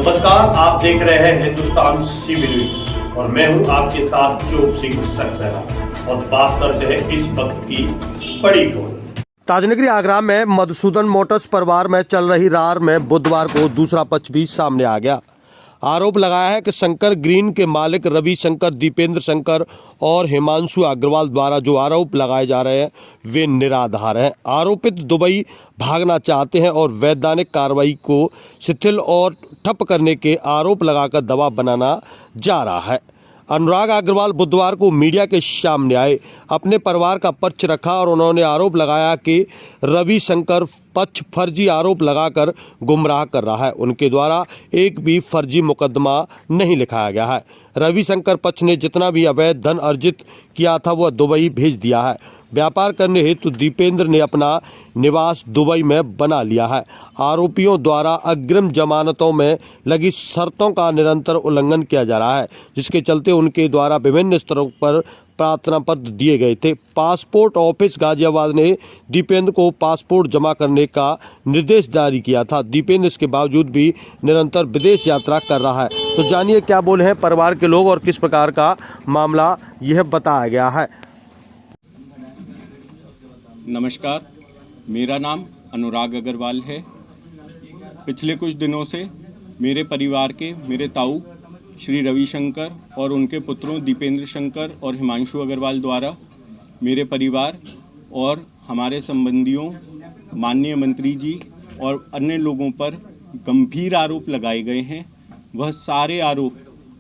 नमस्कार, आप देख रहे हैं हिंदुस्तान सीबी न्यूज और मैं हूं आपके साथ चोप सिंह सक्सेना और बात करते हैं इस वक्त की बड़ी खबर। ताजनगरी आगरा में मधुसूदन मोटर्स परिवार में चल रही रार में बुधवार को दूसरा पक्ष भी सामने आ गया। आरोप लगाया है कि शंकर ग्रीन के मालिक रवि शंकर, दीपेंद्र शंकर और हिमांशु अग्रवाल द्वारा जो आरोप लगाए जा रहे हैं वे निराधार हैं। आरोपित दुबई भागना चाहते हैं और वैधानिक कार्रवाई को शिथिल और ठप करने के आरोप लगाकर दबाव बनाना जा रहा है। अनुराग अग्रवाल बुधवार को मीडिया के सामने आए, अपने परिवार का पक्ष रखा और उन्होंने आरोप लगाया कि रवि शंकर पक्ष फर्जी आरोप लगाकर गुमराह कर रहा है। उनके द्वारा एक भी फर्जी मुकदमा नहीं लिखाया गया है। रवि शंकर पक्ष ने जितना भी अवैध धन अर्जित किया था वह दुबई भेज दिया है। व्यापार करने हेतु दीपेंद्र ने अपना निवास दुबई में बना लिया है। आरोपियों द्वारा अग्रिम जमानतों में लगी शर्तों का निरंतर उल्लंघन किया जा रहा है, जिसके चलते उनके द्वारा विभिन्न स्तरों पर प्रार्थना पत्र दिए गए थे। पासपोर्ट ऑफिस गाजियाबाद ने दीपेंद्र को पासपोर्ट जमा करने का निर्देश जारी किया था। दीपेंद्र इसके बावजूद भी निरंतर विदेश यात्रा कर रहा है। तो जानिए क्या बोले हैं परिवार के लोग और किस प्रकार का मामला यह बताया गया है। नमस्कार, मेरा नाम अनुराग अग्रवाल है। पिछले कुछ दिनों से मेरे परिवार के मेरे ताऊ श्री रविशंकर और उनके पुत्रों दीपेंद्र शंकर और हिमांशु अग्रवाल द्वारा मेरे परिवार और हमारे संबंधियों, माननीय मंत्री जी और अन्य लोगों पर गंभीर आरोप लगाए गए हैं। वह सारे आरोप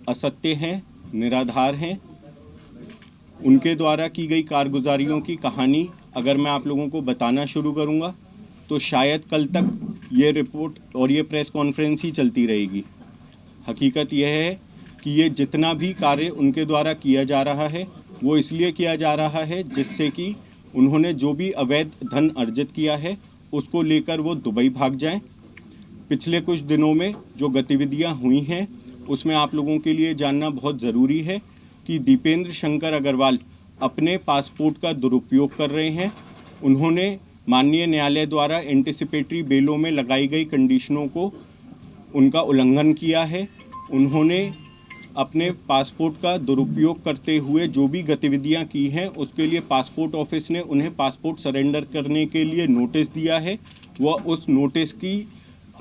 असत्य हैं, निराधार हैं। उनके द्वारा की गई कारगुजारियों की कहानी अगर मैं आप लोगों को बताना शुरू करूंगा तो शायद कल तक ये रिपोर्ट और ये प्रेस कॉन्फ्रेंस ही चलती रहेगी। हकीकत यह है कि ये जितना भी कार्य उनके द्वारा किया जा रहा है वो इसलिए किया जा रहा है जिससे कि उन्होंने जो भी अवैध धन अर्जित किया है उसको लेकर वो दुबई भाग जाएं। पिछले कुछ दिनों में जो गतिविधियां हुई हैं उसमें आप लोगों के लिए जानना बहुत ज़रूरी है कि दीपेंद्र शंकर अग्रवाल अपने पासपोर्ट का दुरुपयोग कर रहे हैं। उन्होंने माननीय न्यायालय द्वारा एंटिसिपेटरी बेलों में लगाई गई कंडीशनों को उनका उल्लंघन किया है। उन्होंने अपने पासपोर्ट का दुरुपयोग करते हुए जो भी गतिविधियां की हैं उसके लिए पासपोर्ट ऑफिस ने उन्हें पासपोर्ट सरेंडर करने के लिए नोटिस दिया है। वह उस नोटिस की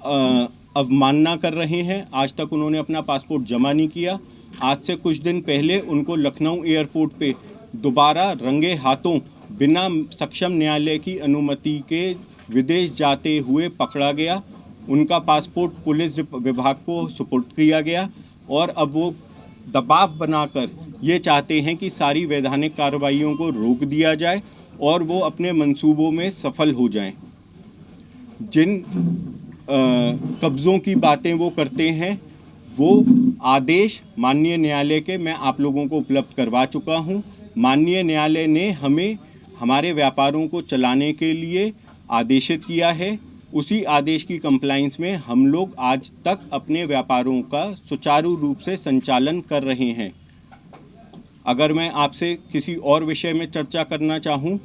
अवमानना कर रहे हैं। आज तक उन्होंने अपना पासपोर्ट जमा नहीं किया। आज से कुछ दिन पहले उनको लखनऊ एयरपोर्ट पे दोबारा रंगे हाथों बिना सक्षम न्यायालय की अनुमति के विदेश जाते हुए पकड़ा गया। उनका पासपोर्ट पुलिस विभाग को सुपुर्द किया गया और अब वो दबाव बनाकर ये चाहते हैं कि सारी वैधानिक कार्रवाइयों को रोक दिया जाए और वो अपने मंसूबों में सफल हो जाएं। जिन कब्ज़ों की बातें वो करते हैं वो आदेश माननीय न्यायालय के मैं आप लोगों को उपलब्ध करवा चुका हूं। माननीय न्यायालय ने हमें हमारे व्यापारों को चलाने के लिए आदेशित किया है। उसी आदेश की कंप्लाइंस में हम लोग आज तक अपने व्यापारों का सुचारू रूप से संचालन कर रहे हैं। अगर मैं आपसे किसी और विषय में चर्चा करना चाहूं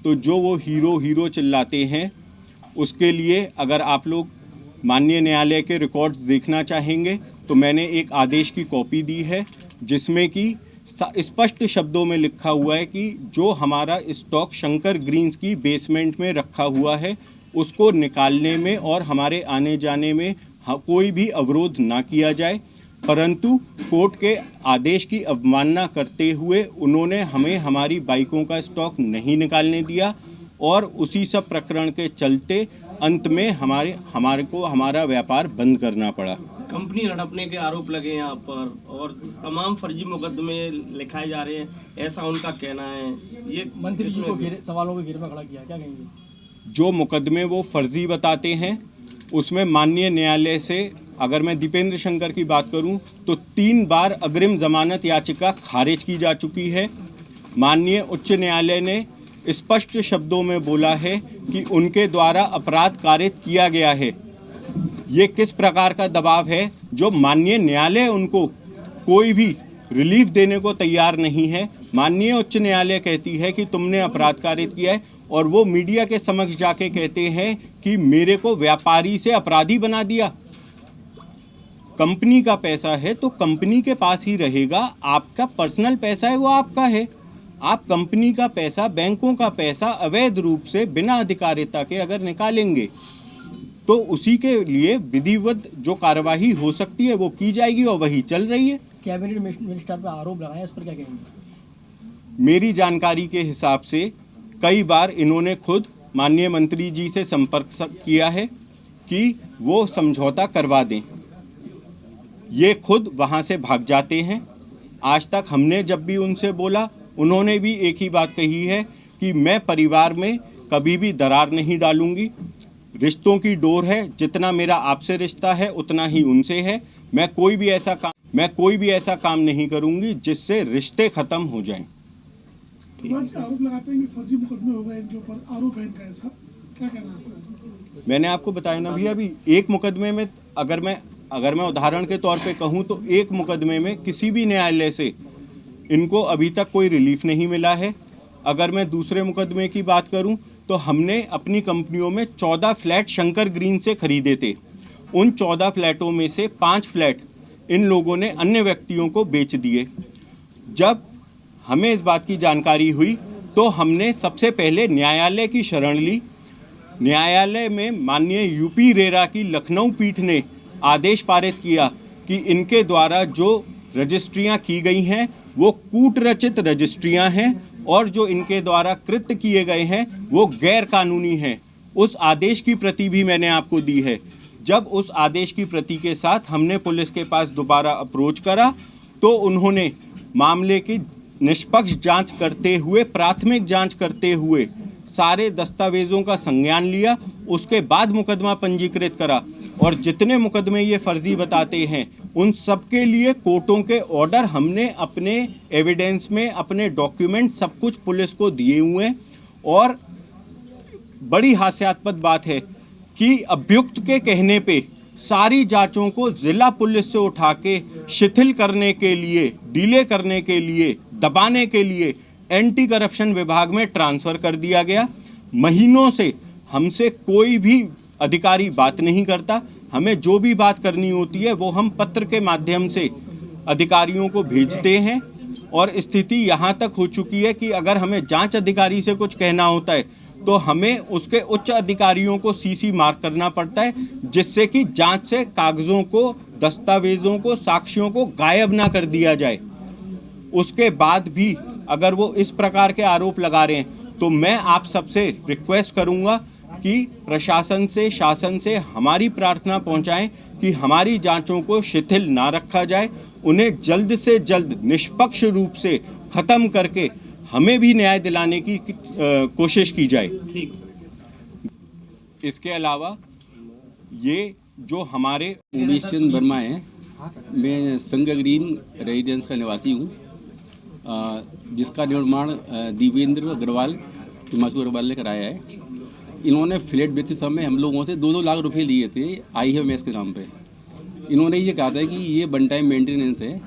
तो जो वो हीरो चिल्लाते हैं उसके लिए अगर आप लोग माननीय न्यायालय के रिकॉर्ड्स देखना चाहेंगे तो मैंने एक आदेश की कॉपी दी है जिसमें कि स्पष्ट शब्दों में लिखा हुआ है कि जो हमारा स्टॉक शंकर ग्रीन्स की बेसमेंट में रखा हुआ है उसको निकालने में और हमारे आने जाने में कोई भी अवरोध ना किया जाए। परंतु कोर्ट के आदेश की अवमानना करते हुए उन्होंने हमें हमारी बाइकों का स्टॉक नहीं निकालने दिया और उसी सब प्रकरण के चलते अंत में हमारे को हमारा व्यापार बंद करना पड़ा। कंपनी हड़पने के आरोप लगे यहाँ पर और तमाम फर्जी मुकदमे लिखाए जा रहे हैं, ऐसा उनका कहना है। ये मंत्री जी को सवालों के घेरे में खड़ा किया, क्या कहेंगे? जो मुकदमे वो फर्जी बताते हैं उसमें माननीय न्यायालय से अगर मैं दीपेंद्र शंकर की बात करूं तो 3 बार अग्रिम जमानत याचिका खारिज की जा चुकी है। माननीय उच्च न्यायालय ने स्पष्ट शब्दों में बोला है कि उनके द्वारा अपराध कारित किया गया है। ये किस प्रकार का दबाव है जो माननीय न्यायालय उनको कोई भी रिलीफ देने को तैयार नहीं है। माननीय उच्च न्यायालय कहती है कि तुमने अपराध कारित किया है और वो मीडिया के समक्ष जाके कहते हैं कि मेरे को व्यापारी से अपराधी बना दिया। कंपनी का पैसा है तो कंपनी के पास ही रहेगा, आपका पर्सनल पैसा है वो आपका है। आप कंपनी का पैसा, बैंकों का पैसा अवैध रूप से बिना अधिकारिता के अगर निकालेंगे तो उसी के लिए विधिवत जो कार्यवाही हो सकती है वो की जाएगी और वही चल रही है। कैबिनेट मिनिस्टर पर आरोप लगाया, इस पर क्या कहेंगे? मेरी जानकारी के हिसाब से कई बार इन्होंने खुद माननीय मंत्री जी से संपर्क किया है कि वो समझौता करवा दें। ये खुद वहाँ से भाग जाते हैं। आज तक हमने जब भी उनसे बोला, उन्होंने भी एक ही बात कही है कि मैं परिवार में कभी भी दरार नहीं डालूंगी। रिश्तों की डोर है, जितना मेरा आपसे रिश्ता है उतना ही उनसे है। मैं कोई भी ऐसा काम नहीं करूंगी जिससे रिश्ते खत्म हो जाएं। आरोप लगाते हैं कि फर्जी मुकदमे हो गए इनके ऊपर, आरोप है इनका ऐसा, क्या कहना है? मैंने आपको बताया ना भैया, अभी एक मुकदमे में अगर मैं उदाहरण के तौर पे कहूँ तो एक मुकदमे में किसी भी न्यायालय से इनको अभी तक कोई रिलीफ नहीं मिला है। अगर मैं दूसरे मुकदमे की बात करूं तो हमने अपनी कंपनियों में 14 फ्लैट शंकर ग्रीन से खरीदे थे। उन 14 फ्लैटों में से 5 फ्लैट इन लोगों ने अन्य व्यक्तियों को बेच दिए। जब हमें इस बात की जानकारी हुई तो हमने सबसे पहले न्यायालय की शरण ली। न्यायालय में माननीय यूपी रेरा की लखनऊ पीठ ने आदेश पारित किया कि इनके द्वारा जो रजिस्ट्रियां की गई हैं वो कूटरचित रजिस्ट्रियां हैं और जो इनके द्वारा कृत्य किए गए हैं वो गैर कानूनी हैं। उस आदेश की प्रति भी मैंने आपको दी है। जब उस आदेश की प्रति के साथ हमने पुलिस के पास दोबारा अप्रोच करा तो उन्होंने मामले की निष्पक्ष जांच करते हुए, प्राथमिक जांच करते हुए सारे दस्तावेजों का संज्ञान लिया, उसके बाद मुकदमा पंजीकृत करा और जितने मुकदमे ये फर्जी बताते हैं उन सब के लिए कोर्टों के ऑर्डर हमने अपने एविडेंस में, अपने डॉक्यूमेंट सब कुछ पुलिस को दिए हुए हैं। और बड़ी हास्यास्पद बात है कि अभियुक्त के कहने पे सारी जांचों को जिला पुलिस से उठा के शिथिल करने के लिए, डिले करने के लिए, दबाने के लिए एंटी करप्शन विभाग में ट्रांसफ़र कर दिया गया। महीनों से हमसे कोई भी अधिकारी बात नहीं करता। हमें जो भी बात करनी होती है वो हम पत्र के माध्यम से अधिकारियों को भेजते हैं और स्थिति यहाँ तक हो चुकी है कि अगर हमें जांच अधिकारी से कुछ कहना होता है तो हमें उसके उच्च अधिकारियों को सीसी मार्क करना पड़ता है, जिससे कि जांच से कागज़ों को, दस्तावेज़ों को, साक्ष्यों को गायब ना कर दिया जाए। उसके बाद भी अगर वो इस प्रकार के आरोप लगा रहे हैं तो मैं आप सबसे रिक्वेस्ट करूंगा कि प्रशासन से, शासन से हमारी प्रार्थना पहुंचाएं कि हमारी जांचों को शिथिल ना रखा जाए, उन्हें जल्द से जल्द निष्पक्ष रूप से ख़त्म करके हमें भी न्याय दिलाने की कोशिश की जाए। इसके अलावा ये जो हमारे उमेश चंद वर्मा हैं, मैं शंकर ग्रीन रेजिडेंस का निवासी हूँ, जिसका निर्माण दिवेंद्र अग्रवाल, हिमांशु अग्रवाल ने कराया है। इन्होंने फ्लैट बेचते समय हम लोगों से 2-2 लाख रुपए लिए थे IMS के नाम पे। इन्होंने ये कहा था कि ये वन टाइम मेंटेनेंस है,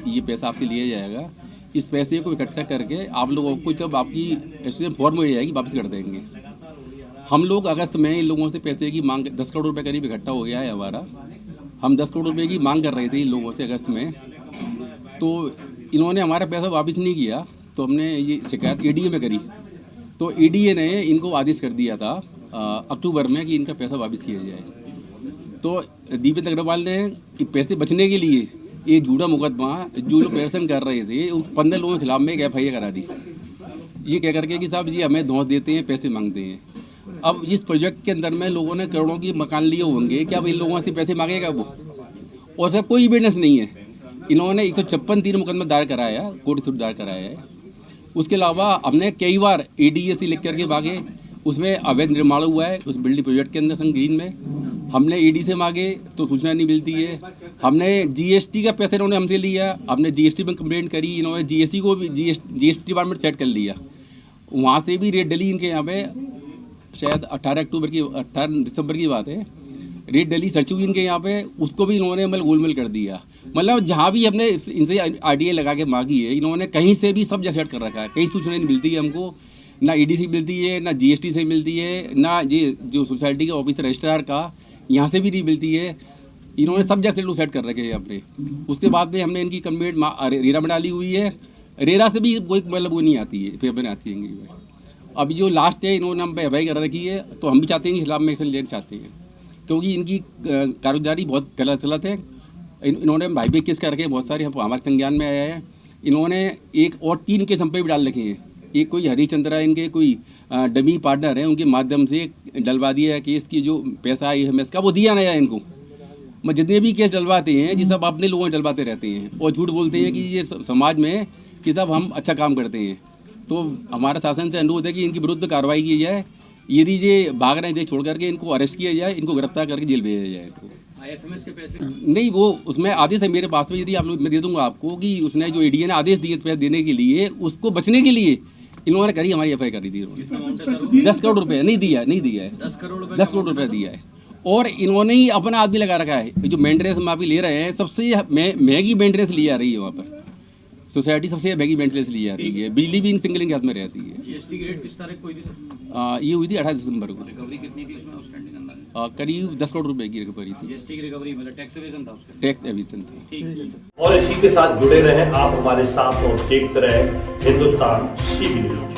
ये पैसा आपसे लिया जाएगा, इस पैसे को इकट्ठा करके आप लोगों को जब आपकी एसोसिएशन फॉर्म हो जाएगी वापस कर देंगे। हम लोग अगस्त में इन लोगों से पैसे की मांग, 10 करोड़ रुपये करीब इकट्ठा हो गया है हमारा। हम 10 करोड़ रुपये की मांग कर रहे थे इन लोगों से अगस्त में, तो इन्होंने हमारा पैसा वापस नहीं किया। तो हमने ये शिकायत EDA में करी, तो EDA ने इनको आदेश कर दिया था अक्टूबर में कि इनका पैसा वापस किया जाए। तो दिवेंद्र अग्रवाल ने पैसे बचने के लिए ये झूठा मुकदमा, जो लोग प्रदर्शन कर रहे थे उन 15 लोगों के खिलाफ में एक FIR करा दी, ये कह करके कि साहब जी हमें धौंस देते हैं, पैसे मांगते हैं। अब इस प्रोजेक्ट के अंदर में लोगों ने करोड़ों की मकान लिए होंगे, क्या अब इन लोगों से पैसे मांगेगा वो? और उसका कोई एविडेंस नहीं है। इन्होंने 156 मुकदमा दायर कराया, कोर्ट थ्रू दायर कराया है। उसके अलावा हमने कई बार ADA से लिख करके मांगे, उसमें अवैध निर्माण हुआ है उस बिल्डिंग प्रोजेक्ट के अंदर शंकर ग्रीन में। हमने ED से मांगे तो सूचना नहीं मिलती है। हमने GST का पैसा इन्होंने हमसे लिया, हमने GST में कंप्लेंट करी, इन्होंने GST को भी GST डिपार्टमेंट सेट कर लिया, वहाँ से भी रेट डली इनके यहाँ पे। शायद 18 दिसंबर की बात है, रेट डली सर्च हुई इनके यहाँ पे, उसको भी इन्होंने मतलब गोलमेल कर दिया। मतलब जहाँ भी हमने इनसे RDA लगा के मांगी है, इन्होंने कहीं से भी सब सेट कर रखा है। कहीं सूचना नहीं मिलती है हमको, ना ED से मिलती है, ना GST से मिलती है, ना ये जो सोसाइटी का ऑफिस रजिस्ट्रार का यहाँ से भी नहीं मिलती है। इन्होंने सब जगह सेट कर रखे हैं अपने। उसके बाद में हमने इनकी कंप्लेंट रेरा में डाली हुई है, रेरा से भी कोई मतलब वो नहीं आती है, पेपर नहीं आती है। अभी जो लास्ट है इन्होंने हम पे एफ आई कर रखी है, तो हम भी चाहते हैं कि खिलाफ में एक्शन लेना चाहते हैं, क्योंकि इनकी कारगुजारी बहुत गलत है। इन्होंने भाई भी केस कर रखे हैं बहुत सारे, हमारे संज्ञान में आया है। इन्होंने एक और 3 केस हम पे भी डाल रखे हैं। एक कोई हरिचंद्रा इनके कोई डमी पार्टनर है, उनके माध्यम से डलवा दिया है केस की जो पैसा आई है का वो दिया नया इनको। मैं जितने भी केस डलवाते हैं ये सब अपने लोगों डलवाते रहते हैं और झूठ बोलते हैं कि ये समाज में कि सब हम अच्छा काम करते हैं। तो हमारा शासन से अनुरोध है कि इनके विरुद्ध कार्रवाई की जाए, यदि ये भाग रहे थे छोड़ करके इनको अरेस्ट किया जाए, इनको गिरफ्तार करके जेल भेजा जाए। IFMS के पैसे नहीं, वो उसमें आदेश है मेरे पास में, यदि आप लोग मैं दे दूंगा आपको कि उसने जो ADA ने आदेश दिए पैसे देने के लिए, उसको बचने के लिए इन्होंने करी, हमारी FI करी थी। 10 करोड़ रुपए नहीं दिया है 10 करोड़ रुपए दिया है। और इन्होंने ही अपना आदमी लगा रखा है। जो मेंटेनेंस माफी ले रहे हैं, सबसे महंगी मेंटेनेंस ली जा रही है वहाँ पर। सोसाइटी सबसे महंगी मेंटेनेंस ली जा रही है, बिजली भी सिंगलिंग के हाथ में रहती है। GST की रेट किस तारीख को हुई थी सर? ये हुई थी 28 दिसंबर को। रिकवरी कितनी थी उसमें आउटस्टैंडिंग अंदाजा? करीब 10 करोड़ रुपए की रिकवरी थी। GST की रिकवरी मतलब टैक्स एविजन था उसका? टैक्स एविजन था। ठीक। और इसी के साथ जुड़े रहें आप हमारे साथ और देखते रहें हिंदुस्तान CB न्यूज़।